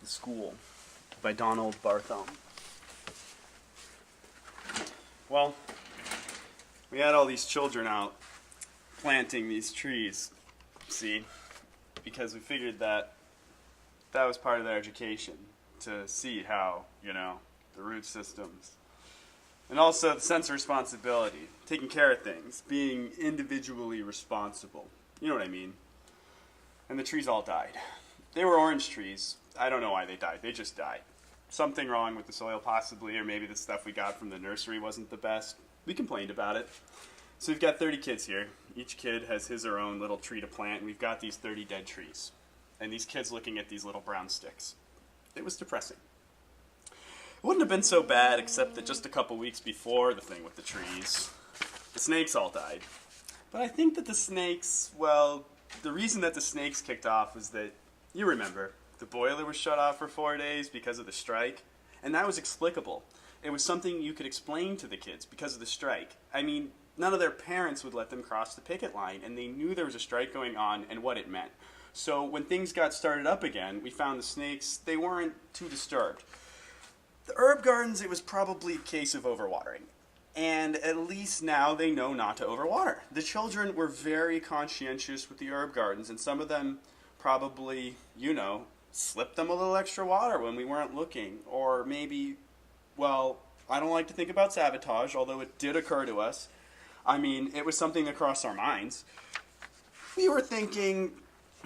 The School by Donald Barthelme. Well, we had all these children out planting these trees, see, because we figured that that was part of their education, to see how, the root systems. And also the sense of responsibility, taking care of things, being individually responsible. You know what I mean? And the trees all died. They were orange trees. I don't know why they died. They just died. Something wrong with the soil possibly, or maybe the stuff we got from the nursery wasn't the best. We complained about it. So we've got 30 kids here. Each kid has his or own little tree to plant, and we've got these 30 dead trees. And these kids looking at these little brown sticks. It was depressing. It wouldn't have been so bad except that just a couple weeks before the thing with the trees, the snakes all died. But I think that the snakes, well, the reason that the snakes kicked off was that, you remember, the boiler was shut off for 4 days because of the strike, and that was explicable. It was something you could explain to the kids because of the strike. I mean, none of their parents would let them cross the picket line, and they knew there was a strike going on and what it meant. So when things got started up again, we found the snakes, they weren't too disturbed. The herb gardens, it was probably a case of overwatering. And at least now they know not to overwater. The children were very conscientious with the herb gardens, and some of them probably, slipped them a little extra water when we weren't looking. Or maybe, well, I don't like to think about sabotage, although it did occur to us. I mean, it was something that crossed our minds. We were thinking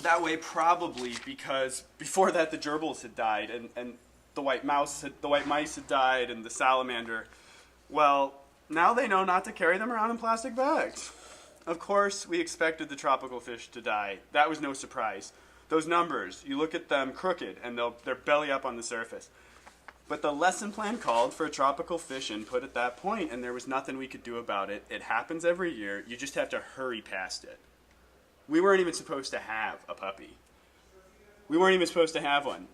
that way probably because before that the gerbils had died, and the white mice had died, and the salamander. Well, now they know not to carry them around in plastic bags. Of course, we expected the tropical fish to die. That was no surprise. Those numbers, you look at them crooked, and they're belly up on the surface. But the lesson plan called for a tropical fish input at that point, and there was nothing we could do about it. It happens every year. You just have to hurry past it. We weren't even supposed to have a puppy. We weren't even supposed to have one.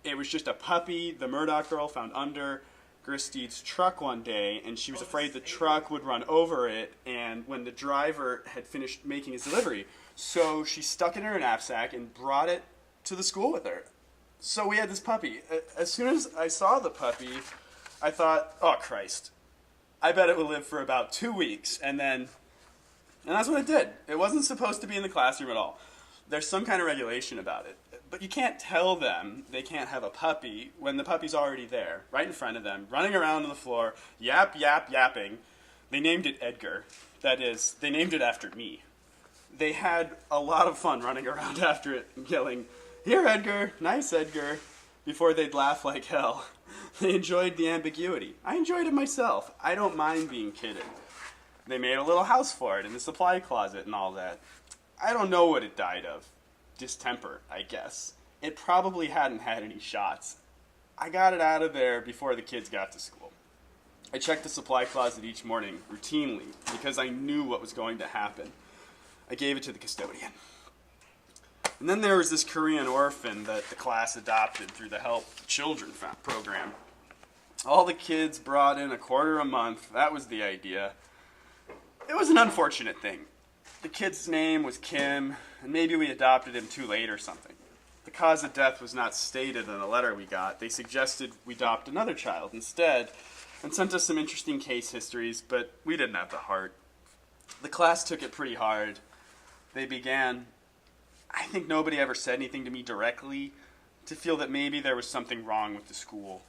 It was just a puppy the Murdoch girl found under Gristeed's truck one day, and she was afraid the truck would run over it, and when the driver had finished making his delivery, so she stuck it in her knapsack and brought it to the school with her. So we had this puppy. As soon as I saw the puppy, I thought, oh Christ, I bet it will live for about 2 weeks, and that's what it did. It wasn't supposed to be in the classroom at all. There's some kind of regulation about it. But you can't tell them they can't have a puppy when the puppy's already there, right in front of them, running around on the floor, yapping. They named it Edgar. That is, they named it after me. They had a lot of fun running around after it and yelling, "Here, Edgar, nice Edgar," before they'd laugh like hell. They enjoyed the ambiguity. I enjoyed it myself. I don't mind being kidded. They made a little house for it in the supply closet and all that. I don't know what it died of. Distemper, I guess. It probably hadn't had any shots. I got it out of there before the kids got to school. I checked the supply closet each morning, routinely, because I knew what was going to happen. I gave it to the custodian. And then there was this Korean orphan that the class adopted through the Help Children program. All the kids brought in $0.25 a month. That was the idea. It was an unfortunate thing. The kid's name was Kim, and maybe we adopted him too late or something. The cause of death was not stated in the letter we got. They suggested we adopt another child instead, and sent us some interesting case histories, but we didn't have the heart. The class took it pretty hard. They began, I think nobody ever said anything to me directly, to feel that maybe there was something wrong with the school.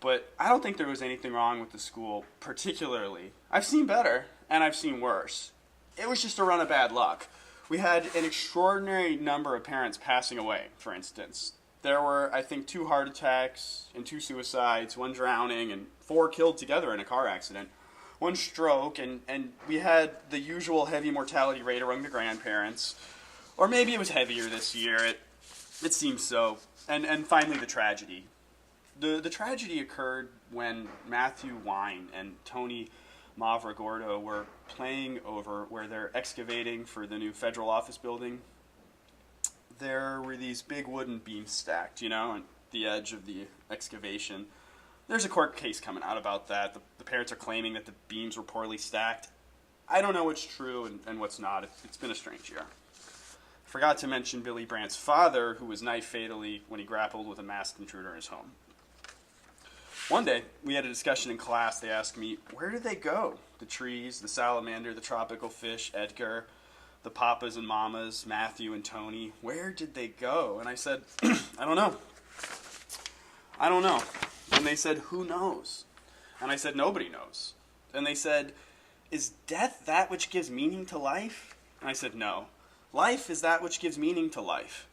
But I don't think there was anything wrong with the school, particularly. I've seen better, and I've seen worse. It was just a run of bad luck. We had an extraordinary number of parents passing away, for instance. There were, I think, 2 heart attacks and 2 suicides, 1 drowning, and 4 killed together in a car accident. 1 stroke, and we had the usual heavy mortality rate among the grandparents. Or maybe it was heavier this year. It seems so. And finally, the tragedy. The tragedy occurred when Matthew Wine and Tony Mavragordo were playing over where they're excavating for the new federal office building. There were these big wooden beams stacked, on the edge of the excavation. There's a court case coming out about that. The parents are claiming that the beams were poorly stacked. I don't know what's true and what's not. It's been a strange year. forgot to mention Billy Brandt's father, who was knifed fatally when he grappled with a masked intruder in his home. One day, we had a discussion in class. They asked me, where did they go? The trees, the salamander, the tropical fish, Edgar, the papas and mamas, Matthew and Tony. Where did they go? And I said, I don't know. I don't know. And they said, who knows? And I said, nobody knows. And they said, is death that which gives meaning to life? And I said, no. Life is that which gives meaning to life.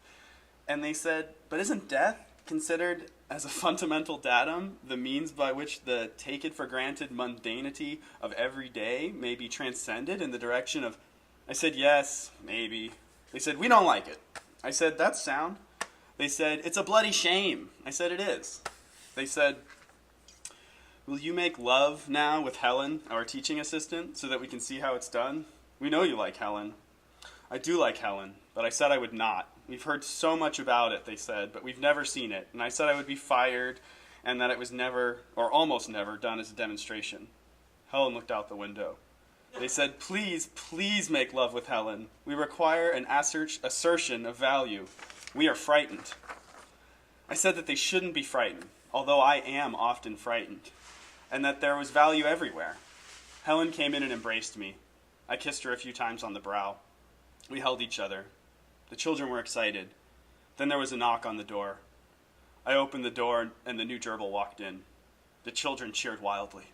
And they said, but isn't death considered as a fundamental datum, the means by which the take-it-for-granted mundanity of every day may be transcended in the direction of... I said, yes, maybe. They said, we don't like it. I said, that's sound. They said, it's a bloody shame. I said, it is. They said, will you make love now with Helen, our teaching assistant, so that we can see how it's done? We know you like Helen. I do like Helen, but I said I would not. We've heard so much about it, they said, but we've never seen it. And I said I would be fired and that it was never, or almost never, done as a demonstration. Helen looked out the window. They said, please, please make love with Helen. We require an assertion of value. We are frightened. I said that they shouldn't be frightened, although I am often frightened, and that there was value everywhere. Helen came in and embraced me. I kissed her a few times on the brow. We held each other. The children were excited. Then there was a knock on the door. I opened the door, and the new gerbil walked in. The children cheered wildly.